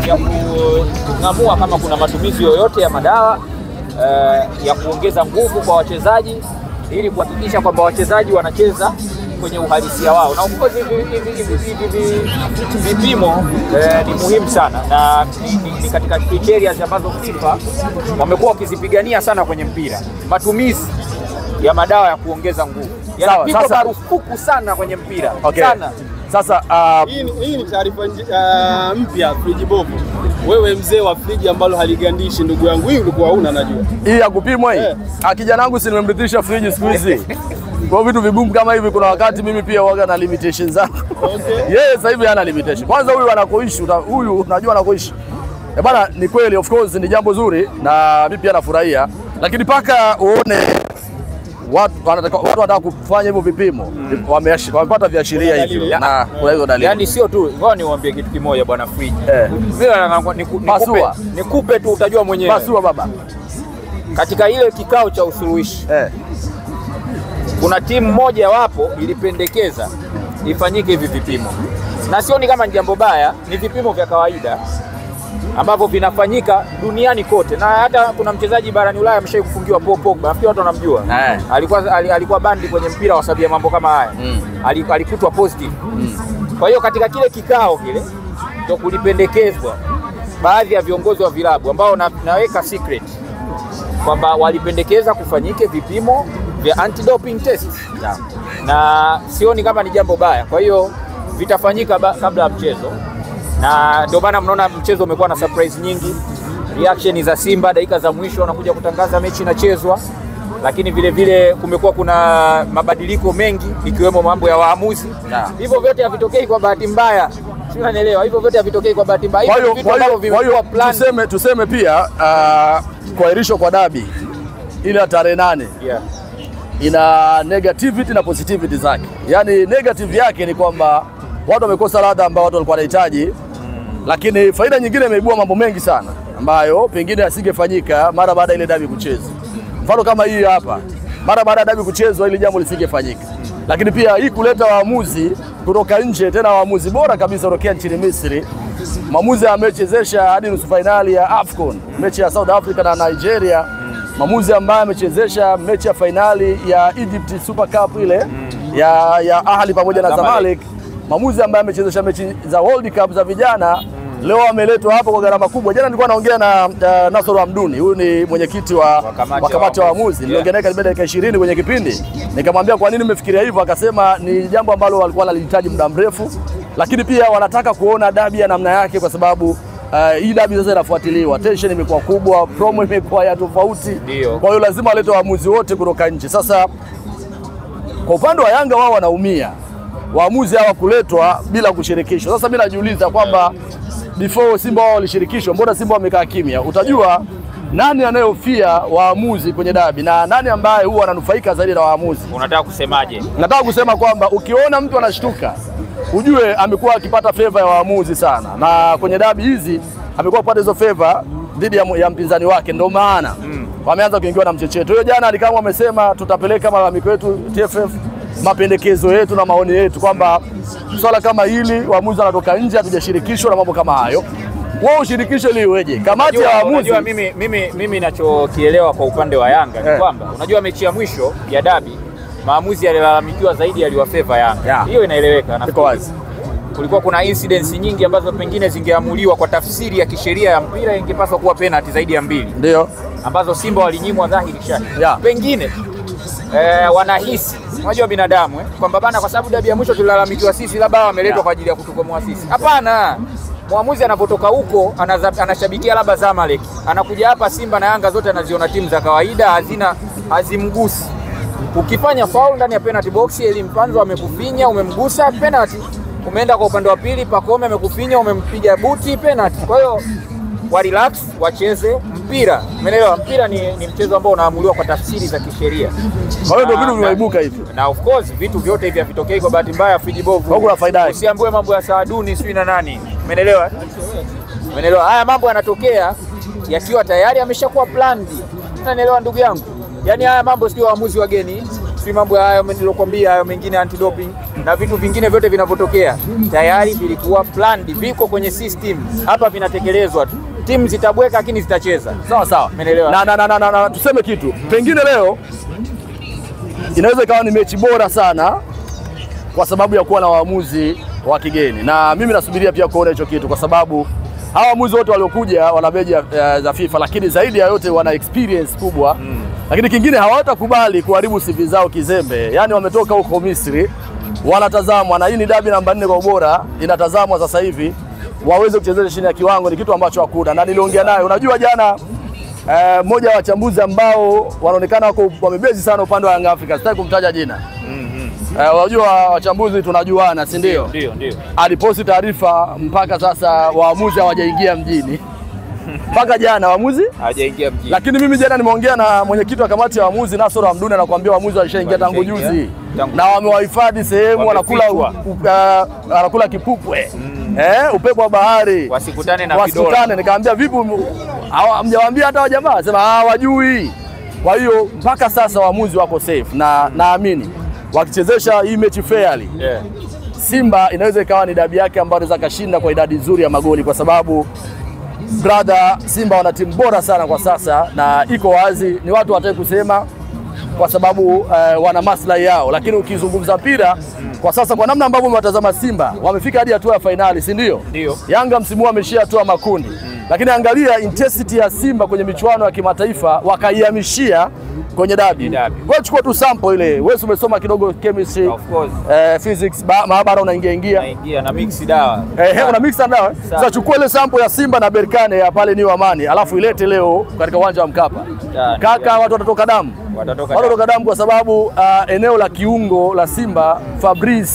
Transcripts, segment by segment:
ya kung'amua kama kuna matumizi yoyote ya madawa ya kuongeza nguvu kwa wachezaji ili kuhakikisha kwamba wachezaji wanacheza kwenye uhalisia wao. Na of course vipimo ni muhimu sana na ni katika criteria ambazo FIFA wamekuwa wakizipigania sana kwenye mpira. Matumizi ya madawa ya kuongeza nguvu yanapigwa marufuku sana kwenye mpira. Okay. Sana. Sasa hii ni taarifa mpya friji bovu. Wewe mzee wa friji ambalo haligandishi, ndugu yangu, hii ulikuwa huna najua. Hii ya kupimwa hii. Kijana wangu si nimemrithisha friji siku hizi. Kwa vitu vigumu kama hivi kuna wakati mimi pia huaga na limitations zangu. Okay. Yeye sasa hivi hana limitation. Kwanza huyu anakoishi, huyu unajua anakoishi. Bana, ni kweli of course ni jambo zuri na mimi pia nafurahia, lakini paka uone watu wanataka kufanya hivyo vipimo, wamepata viashiria hivyo na kuna hizo dalili. Yaani sio tu, ngoja niwaambie kitu kimoja bwana Friji. Nikupe tu utajua mwenyewe. Pasua baba. Katika ile kikao cha usuluhishi. Kuna timu moja wapo ilipendekeza ifanyike hivi vipimo. Na sioni kama ni jambo baya, ni vipimo vya kawaida ambavyo vinafanyika duniani kote. Na hata kuna mchezaji barani Ulaya ameshawahi kufungiwa Paul Pogba. Nafikiri watu wanamjua. Alikuwa bandi kwenye mpira kwa sababu ya mambo kama haya. Alikutwa positive. Kwa hiyo katika kile kikao kile ndio kulipendekezwa baadhi ya viongozi wa vilabu ambao naweka secret kwamba walipendekeza kufanyike vipimo vya anti-doping test. Na sioni kama ni jambo baya. Kwa hiyo vitafanyika kabla ya mchezo. Na ndio maana mnaona mchezo umekuwa na surprise nyingi. Reaction za Simba dakika za mwisho wanakuja kutangaza mechi inachezwa. Lakini vile vile kumekuwa kuna mabadiliko mengi ikiwemo mambo ya waamuzi. Hivyo vyote havitokei kwa bahati mbaya. Sio, unanielewa? Hivyo vyote havitokei kwa bahati mbaya. Kwa hiyo tuseme pia kuahirishwa kwa dabi ile tarehe 8. Ina negativity na positivity zake. Yaani negative yake ni kwamba watu wamekosa ladha ambao watu walikuwa wanahitaji, lakini faida nyingine imeibua mambo mengi sana ambayo pengine asingefanyika mara baada ile dabi kuchezwa. Mfano kama hii hapa, mara baada ya dabi kuchezwa ile jambo lisingefanyika. Lakini pia hii kuleta waamuzi kutoka nje, tena waamuzi bora kabisa kutokea nchini Misri. Maamuzi amechezesha hadi nusu finali ya AFCON, mechi ya South Africa na Nigeria. Maamuzi ambaye amechezesha mechi ya finali ya Egypt Super Cup ile ya Ahli pamoja na Zamalek. Maamuzi ambaye amechezesha mechi za World Cup za vijana leo ameletwa hapo kwa gharama kubwa. Jana nilikuwa naongea na Nasoro Hamduni, huyu ni mwenyekiti wa kamati ya waamuzi. Niliongea naye karibu dakika 20 kwenye kipindi. Nikamwambia kwa nini umefikiria hivyo, akasema ni jambo ambalo walikuwa wanalihitaji muda mrefu, lakini pia wanataka kuona dabi ya namna yake kwa sababu hii dabi sasa inafuatiliwa, tension imekuwa kubwa, promo imekuwa ya tofauti. Kwa hiyo lazima walete waamuzi wote kutoka nje. Sasa kwa upande wa Yanga wao wanaumia, waamuzi hawa kuletwa bila kushirikishwa. Sasa mimi najiuliza kwamba before Simba wao walishirikishwa, mbona Simba wamekaa kimya? Utajua nani anayehofia waamuzi kwenye dabi na nani ambaye huwa ananufaika zaidi na waamuzi. Unataka kusemaje? Nataka kusema kwamba ukiona mtu anashtuka, ujue amekuwa akipata favor ya waamuzi sana, na kwenye dabi hizi amekuwa akipata hizo favor dhidi ya mpinzani wake, ndio maana wameanza kuingiwa na mchecheto. Hiyo jana Alikamwe amesema tutapeleka malalamiko yetu TFF, mapendekezo yetu na maoni yetu kwamba swala kama hili waamuzi wanatoka nje, hatujashirikishwa na mambo kama hayo. Wao ushirikisho liweje? Kamati ya waamuzi. Unajua mimi ninachokielewa kwa upande wa Yanga ni kwamba unajua mechi ya mwisho ya dabi maamuzi yalilalamikiwa zaidi yaliwafeva Yanga. Hiyo inaeleweka na wazi. Kulikuwa kuna incidents nyingi ambazo pengine zingeamuliwa kwa tafsiri ya kisheria ya mpira, ingepaswa kuwa penalty zaidi ya 2. Ndio. Ambazo Simba walinyimwa dhahiri shahidi. Pengine wanahisi, unajua binadamu kwamba bana kwa sababu dabi ya mwisho tulilalamikiwa sisi, labda wameletwa kwa ajili ya kutukomoa sisi. Hapana. Mwamuzi anapotoka huko anashabikia labda Zamalek, anakuja hapa Simba na Yanga zote anaziona timu za kawaida, hazimgusi. Ukifanya foul ndani ya penalty box, Elimpanzo amekufinya, umemgusa, penalty. Umeenda kwa upande wa pili, Pacome amekufinya, umempiga buti, penalty. Kwa hiyo wa relax, wacheze mpira. Umeelewa? Mpira ni mchezo ambao unaamuliwa kwa tafsiri za kisheria. Kwa hiyo ndio vitu vinaibuka hivyo. Na of course vitu vyote hivi havitokei kwa bahati mbaya, Friji bovu. Kuna faida. Usiambue mambo ya Saaduni sio na nani. Umeelewa? Umeelewa? Haya mambo yanatokea yakiwa tayari ameshakuwa planned. Unaelewa ndugu yangu? Yaani haya mambo sio waamuzi wageni. si mambo hayo nilokuambia, hayo mengine anti doping na vitu vingine vyote vinavyotokea tayari vilikuwa planned, viko kwenye system, hapa vinatekelezwa tu. Timu zitabweka lakini zitacheza. Sawa sawa. Umeelewa? Na tuseme kitu. Pengine leo inaweza ikawa ni mechi bora sana kwa sababu ya kuwa na waamuzi wa kigeni. Na mimi nasubiria pia kuona hicho kitu kwa sababu hawa waamuzi wote waliokuja wana beji za FIFA, lakini zaidi ya yote wana experience kubwa. Lakini kingine hawatakubali kuharibu CV zao kizembe. Yaani wametoka huko Misri, wanatazamwa na hii ni dabi namba 4 kwa ubora, inatazamwa sasa hivi. Waweze kuchezea chini ya kiwango ni kitu ambacho hakuna. Na niliongea naye, unajua jana mmoja wa wachambuzi ambao wanaonekana wako wamebezi sana upande wa Young Africa, sitaki kumtaja jina. Unajua wachambuzi tunajuana, si ndio? Ndio. Aliposti taarifa mpaka sasa waamuzi hawajaingia mjini. Mpaka jana waamuzi hawajaingia mjini. Lakini mimi jana nimeongea na mwenyekiti wa kamati ya waamuzi Nasoro Hamduni, anakuambia waamuzi walishaingia tangu juzi. Na wamewahifadhi sehemu, wanakula kipupwe. Upepo wa bahari. Wasikutane na vidole. Nikamwambia vipi hamjawaambia hata wajamaa? Sema hawajui. Kwa hiyo mpaka sasa waamuzi wako safe na naamini wakichezesha hii mechi fairly. Simba inaweza ikawa ni dabi yake ambayo inaweza kashinda kwa idadi nzuri ya magoli kwa sababu brother, Simba wana timu bora sana kwa sasa na iko wazi, ni watu wataki kusema kwa sababu wana maslahi yao, lakini ukizungumza mpira kwa sasa kwa namna ambavyo umewatazama Simba wamefika hadi hatua ya finali, si ndio? Ndio. Yanga msimu huu ameshia hatua makundi. Lakini angalia intensity ya Simba kwenye michuano ya kimataifa wakaihamishia kwenye dabi. Kwa chukua tu sample ile. Wewe umesoma kidogo chemistry, of course. Physics, maabara unaingia na mix dawa. Una mix dawa. Sasa chukua ile sample ya Simba na Berkane ya pale New Amani, alafu ilete leo katika uwanja wa Mkapa. Kaka, watu watatoka damu. Watatoka damu kwa sababu eneo la kiungo la Simba Fabrice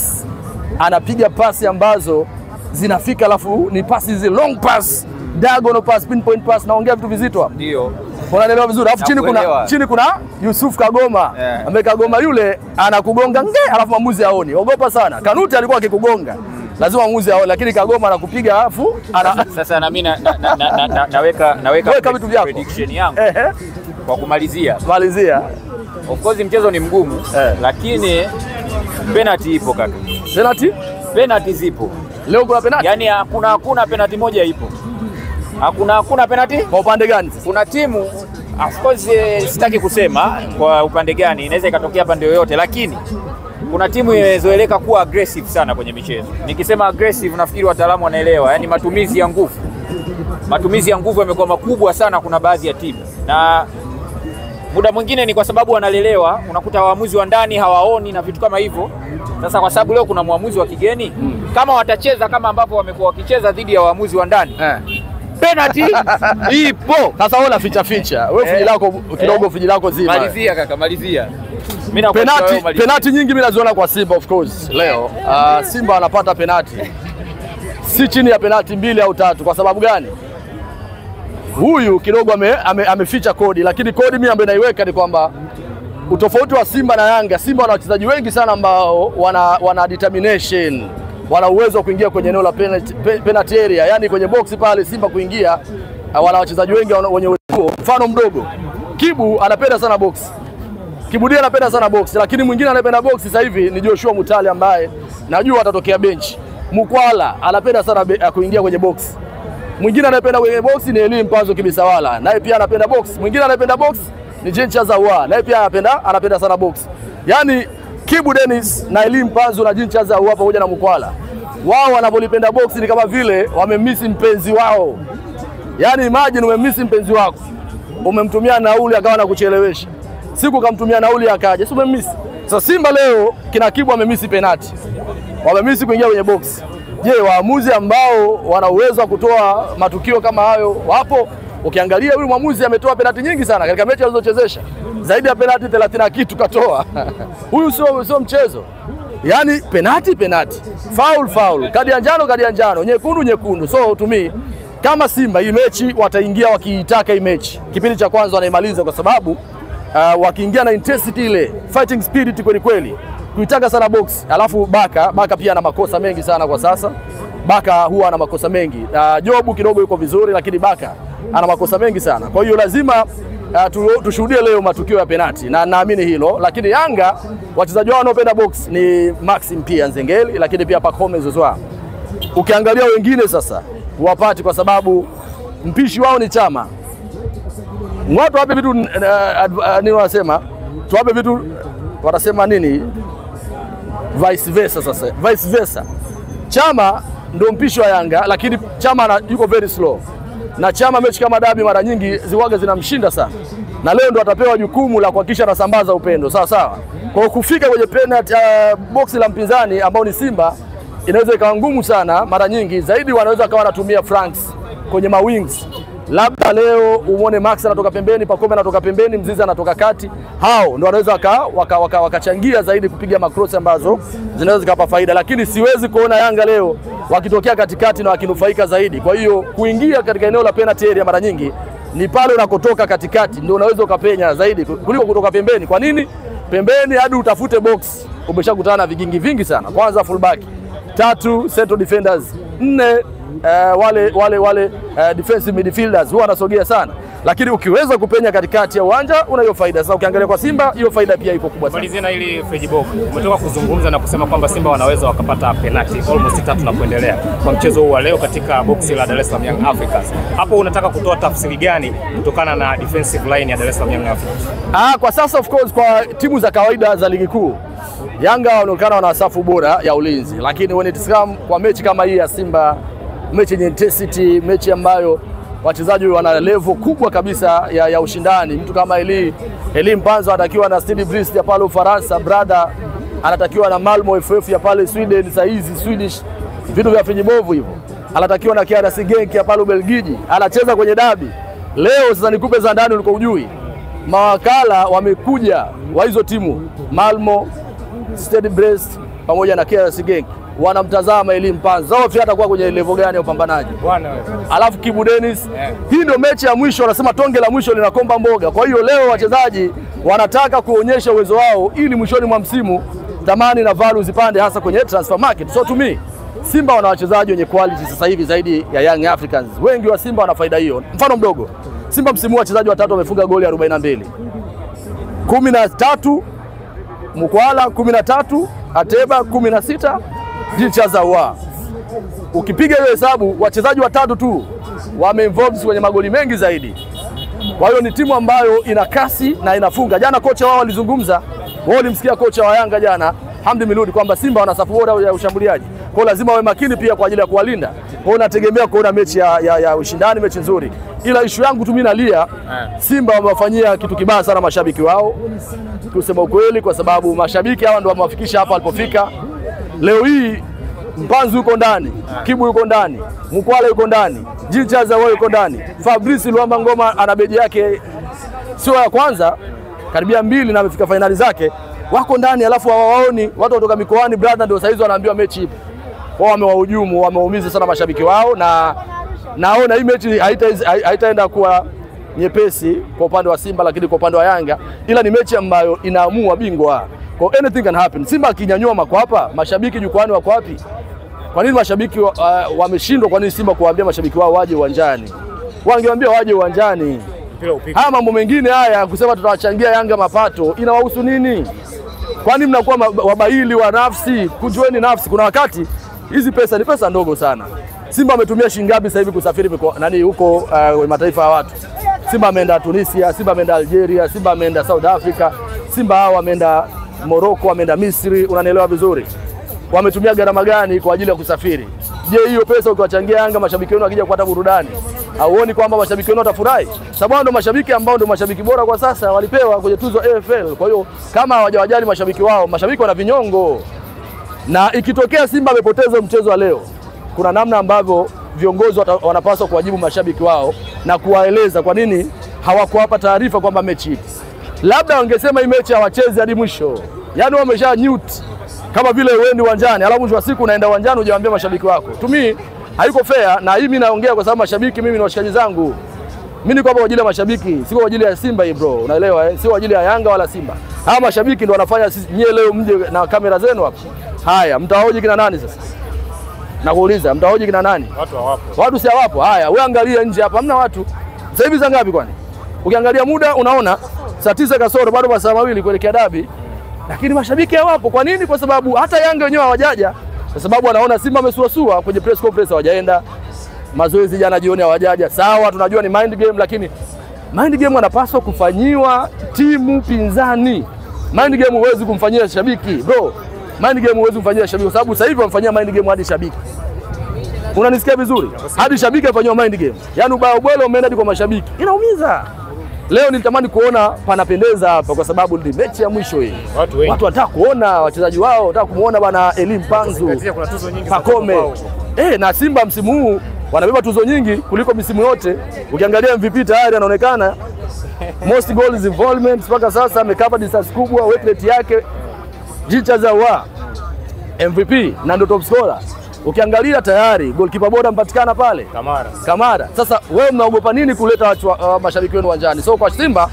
anapiga pasi ambazo zinafika, alafu ni pasi hizi long pass, diagonal pass, pinpoint pass, naongea vitu vizito. Ndio. Unaelewa vizuri. Alafu chini kuna Yusuf Kagoma. Ambaye Kagoma yule anakugonga alafu maamuzi haoni. Ogopa sana. Kanuti alikuwa akikugonga. Lazima maamuzi haoni, lakini Kagoma anakupiga alafu sasa na mimi naweka vitu vyako. Prediction yangu. Kwa kumalizia. Of course mchezo ni mgumu, lakini penalty ipo kaka. Penalty zipo. Leo kuna penalty? Yaani hakuna penalty moja ipo. Hakuna penalty? Kwa upande gani? Kuna timu, of course sitaki kusema kwa upande gani, inaweza ikatokea pande yoyote, lakini kuna timu imezoeleka kuwa aggressive sana kwenye michezo. Nikisema aggressive nafikiri wataalamu wanaelewa, yani matumizi ya nguvu. Matumizi ya nguvu yamekuwa makubwa sana kuna baadhi ya timu. Na muda mwingine ni kwa sababu wanalelewa, unakuta waamuzi wa ndani hawaoni na vitu kama hivyo. Sasa kwa sababu leo kuna muamuzi wa kigeni, kama watacheza kama ambavyo wamekuwa wakicheza dhidi ya waamuzi wa ndani, penalty ipo. Sasa wewe unaficha. Wewe fuji lako kidogo, fuji lako zima. Malizia kaka, malizia. Mimi penalty nyingi mimi naziona kwa Simba of course. Leo Simba anapata penalty si chini ya penalty 2 au 3. Kwa sababu gani? Huyu kidogo ameficha kodi, lakini kodi mimi ambayo naiweka ni kwamba utofauti wa Simba na Yanga, Simba wana wachezaji wengi sana ambao wana determination, wana uwezo wa kuingia kwenye eneo la penalty area, yani kwenye box pale Simba kuingia, wana wachezaji wengi wenye uwezo. Mfano mdogo, Kibu anapenda sana box. Kibudia anapenda sana box, lakini mwingine anapenda box sasa hivi ni Joshua Mutale ambaye najua atatokea bench. Mukwala anapenda sana kuingia kwenye box. Mwingine anapenda kwenye box ni Elie Mpanzo Kibisawala, naye pia anapenda box. Mwingine anapenda box ni Jean Chazawa, naye pia anapenda sana box. Yaani Kibu Dennis na Elie Mpanzo na Jean Chazawa pamoja na Mukwala, wao wanapolipenda box ni kama vile wamemisi mpenzi wao. Yaani imagine umemisi mpenzi wako, umemtumia nauli akawa anakuchelewesha, siku kamtumia nauli akaja, si umemisi. Sasa Simba leo kina Kibu amemisi penalty, wamemisi kuingia kwenye box. Je, waamuzi ambao wana uwezo wa kutoa matukio kama hayo wapo? Ukiangalia huyu mwamuzi ametoa penalty nyingi sana katika mechi alizochezesha, zaidi ya penalty 30 na kitu katoa. Huyu sio mchezo. Yaani penalty, foul, kadi ya njano, nyekundu. So to me, kama Simba hii mechi wataingia wakiitaka hii mechi, kipindi cha kwanza wanaimaliza kwa sababu wakiingia na intensity ile, fighting spirit kweli kuitaka sana box. Alafu Baka pia ana makosa mengi sana kwa sasa. Baka huwa ana makosa mengi. Jobu kidogo yuko vizuri, lakini Baka ana makosa mengi sana. Kwa hiyo lazima tushuhudie leo matukio ya penalti na naamini hilo, lakini Yanga wachezaji wao wanaopenda box ni Maxim pia Nzengeli, lakini pia Pacome Zouzoua. Ukiangalia wengine sasa wapati kwa sababu mpishi wao ni Chama. Watu wape vitu nini wanasema? Tuwape vitu wanasema nini? Vice versa sasa. Vice versa. Chama ndio mpishi wa Yanga, lakini Chama yuko very slow. Na Chama mechi kama dabi mara nyingi ziwaga zinamshinda sana. Na leo ndo atapewa jukumu la kuhakikisha anasambaza upendo. Sawa sawa. Kwa kufika kwenye penalty box la mpinzani ambao ni Simba inaweza ikawa ngumu sana mara nyingi. Zaidi wanaweza kawa wanatumia Franks kwenye mawings. Labda leo uone Max anatoka pembeni, Pacome anatoka pembeni, Mzizi anatoka kati. Hao ndio wanaweza wakachangia zaidi kupiga macross ambazo zinaweza zikapa faida, lakini siwezi kuona Yanga leo wakitokea katikati na wakinufaika zaidi. Kwa hiyo kuingia katika eneo la penalty area mara nyingi ni pale unakotoka katikati ndio unaweza ukapenya zaidi kuliko kutoka pembeni. Kwa nini? Pembeni hadi utafute box umeshakutana na vigingi vingi sana. Kwanza fullback, 3 central defenders, 4 wale defensive midfielders huwa wanasogea sana, lakini ukiweza kupenya katikati ya uwanja una hiyo faida. Sasa ukiangalia kwa Simba hiyo faida pia iko kubwa sana. Malizia na ili Fejibovu, umetoka kuzungumza na kusema kwamba Simba wanaweza wakapata penalty almost 3 na kuendelea kwa mchezo huu wa leo katika boksi la Dar es Salaam Young Africans. Hapo unataka kutoa tafsiri gani kutokana na defensive line ya Dar es Salaam Young Africans? Kwa sasa of course kwa timu za kawaida za ligi kuu Yanga wanaonekana wana safu bora ya ulinzi, lakini when it comes kwa mechi kama hii ya Simba, mechi yenye intensity, mechi ambayo wachezaji wana level kubwa kabisa ya ushindani. Mtu kama Eli Mpanzo anatakiwa na Steve Briest ya pale Ufaransa, brother anatakiwa na Malmo FF ya pale Sweden, saizi Swedish, vitu vya Fejibovu hivyo. Anatakiwa na KRC Genk ya pale Ubelgiji, anacheza kwenye dabi. Leo sasa nikupe za ndani uliko ujui. Mawakala wamekuja wa hizo timu, Malmo, Stade Brest pamoja na KRC Genk. Wanamtazama Eli Mpanzo. Zao pia atakuwa kwenye level gani ya upambanaji. Bwana wewe. Alafu Kibu Dennis, hii ndio mechi ya mwisho, wanasema tonge la mwisho linakomba mboga. Kwa hiyo leo wachezaji wanataka kuonyesha uwezo wao ili mwishoni mwa msimu thamani na value zipande hasa kwenye transfer market. So to me, Simba wana wachezaji wenye quality sasa hivi zaidi ya Young Africans. Wengi wa Simba wana faida hiyo. Mfano mdogo, Simba msimu huu wachezaji watatu wamefunga goli 42. 13 Mkwala, 13 Ateba, 16 Jichazawa. Ukipiga hiyo hesabu wachezaji watatu tu wameinvolve kwenye magoli mengi zaidi. Kwa hiyo ni timu ambayo ina kasi na inafunga. Jana kocha wao alizungumza, wao nimsikia kocha wa Yanga jana Hamdi Miludi kwamba Simba wana safu bora ya ushambuliaji. Kwa lazima wawe makini pia kwa ajili ya kuwalinda. Kwa hiyo nategemea kuona mechi ya ushindani, mechi nzuri. Ila issue yangu tu mimi nalia, Simba wamewafanyia kitu kibaya sana mashabiki wao. Tuseme ukweli, kwa sababu mashabiki hawa ndio wamewafikisha hapa alipofika. Leo hii Mpanzu yuko ndani, Kibu yuko ndani, Mkwala yuko ndani, Jichaza wao yuko ndani. Fabrice Luamba Ngoma ana beji yake sio ya kwanza, karibia 2 na amefika finali zake. Wako ndani alafu hawaoni watu kutoka mikoani, brother ndio saizi wanaambiwa mechi ipo. Wao wamewahujumu, wameumiza sana mashabiki wao, na naona hii mechi haitaenda kuwa nyepesi kwa upande wa Simba, lakini kwa upande wa Yanga ila ni mechi ambayo inaamua bingwa. Kwa anything can happen. Simba akinyanyua makwapa, mashabiki jukwani wako wapi? Kwa nini mashabiki wameshindwa? Kwa nini Simba kuambia mashabiki wao waje uwanjani? Wangewaambia waje uwanjani. Haya mambo mengine haya kusema tutawachangia Yanga mapato inawahusu nini? Kwani mnakuwa wabaili wa nafsi? Kujueni nafsi. Kuna wakati hizi pesa ni pesa ndogo sana. Simba ametumia shilingi ngapi sasa hivi kusafiri huko mataifa ya watu? Simba ameenda Tunisia, Simba ameenda Algeria, Simba ameenda South Africa, Simba hao wameenda Morocco, wameenda Misri, unanielewa vizuri. Wametumia gharama gani kwa ajili ya kusafiri? Je, hiyo pesa ukiwachangia Yanga mashabiki wenu wakija kupata burudani, hauoni kwamba mashabiki wenu watafurahi? Sababu ndio mashabiki ambao ndio mashabiki bora kwa sasa walipewa kwenye tuzo AFL. Kwa hiyo kama hawajawajali mashabiki wao, mashabiki wana vinyongo. Na ikitokea Simba amepoteza mchezo wa leo, kuna namna ambavyo viongozi wanapaswa kuwajibu mashabiki wao na kuwaeleza kwa nini hawakuwapa taarifa kwamba mechi hii. Labda wangesema hii mechi hawachezi hadi mwisho. Yaani wamesha newt kama vile uendi uwanjani, alafu mwisho wa siku unaenda uwanjani hujawaambia mashabiki wako. To me haiko fair, na hii mimi naongea kwa sababu mashabiki mimi na washikaji zangu. Mimi niko hapa kwa ajili ya mashabiki, siko kwa ajili ya Simba hii bro. Unaelewa Sio kwa ajili ya Yanga wala Simba. Hawa mashabiki ndio wanafanya nyie leo mje na kamera zenu hapa. Haya, mtahoji kina nani sasa? Nakuuliza, mtahoji kina nani? Watu hawapo. Watu si hawapo. Haya, wewe angalia nje hapa hamna watu. Sasa hivi za ngapi kwani? Ukiangalia muda unaona saa 9 kasoro bado masaa mawili kuelekea dabi. Lakini mashabiki hawapo. Kwa nini? Kwa sababu hata Yanga wenyewe hawajaja. Kwa sababu wanaona Simba amesuasua kwenye press conference hawajaenda. Mazoezi jana jioni hawajaja. Sawa, tunajua ni mind game, lakini mind game wanapaswa kufanyiwa timu pinzani. Mind game huwezi kumfanyia shabiki, bro. Mind game huwezi kumfanyia shabiki kwa sababu sasa hivi wamfanyia mind game hadi shabiki. Unanisikia vizuri? Hadi shabiki afanywa mind game. Yaani ubao bwele umeenda kwa mashabiki. Inaumiza. Leo nilitamani kuona panapendeza hapa kwa sababu ni mechi ya mwisho hii. Watu wanataka kuona wachezaji wao, wanataka kumuona bana Elim Panzu, Pakome. Na Simba msimu huu wanabeba tuzo nyingi kuliko misimu yote. Ukiangalia MVP tayari anaonekana most goals involvement mpaka sasa, amecover distance kubwa, weight rate yake jicha za MVP na ndio top scorer. Ukiangalia tayari goalkeeper bora mpatikana pale Kamara. Sasa wewe mnaogopa nini kuleta mashabiki wenu uwanjani? So kwa Simba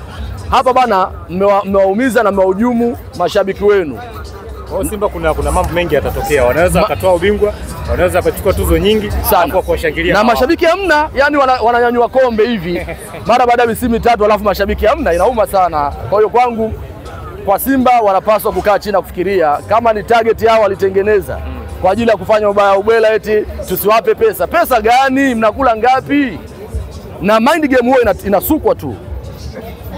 hapa bana mmewaumiza na mmewahujumu mashabiki wenu. Kwa Simba kuna mambo mengi yatatokea. Wanaweza wakatoa ubingwa, wanaweza wakachukua tuzo nyingi sana kwa kushangilia. Na mashabiki hamna, yani wananyanyua kombe hivi mara baada ya misimu mitatu alafu mashabiki hamna, inauma sana. Kwa hiyo kwangu kwa Simba wanapaswa kukaa chini na kufikiria kama ni target yao walitengeneza kwa ajili ya kufanya ubaya ubwela eti tusiwape pesa. Pesa gani? Mnakula ngapi? Na mind game huo inasukwa tu.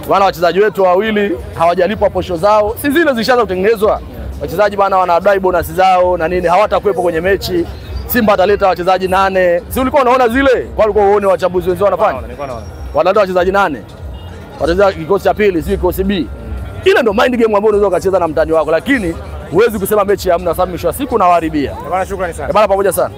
Wana wachezaji wetu wawili hawajalipwa posho zao. Si zile zishaanza kutengenezwa. Wachezaji bana wanadai bonus zao na nini, hawatakuwepo kwenye mechi. Simba ataleta wachezaji 8. Si ulikuwa unaona zile? Kwa ulikuwa uone wachambuzi wenzao wanafanya. Wanaleta wachezaji 8. Watacheza kikosi cha pili, si kikosi B. Ile ndio mind game ambayo unaweza kucheza na mtani wako, lakini huwezi kusema mechi hamna sababu mwisho wa siku unawaharibia. Bwana shukrani sana. Bwana pamoja sana.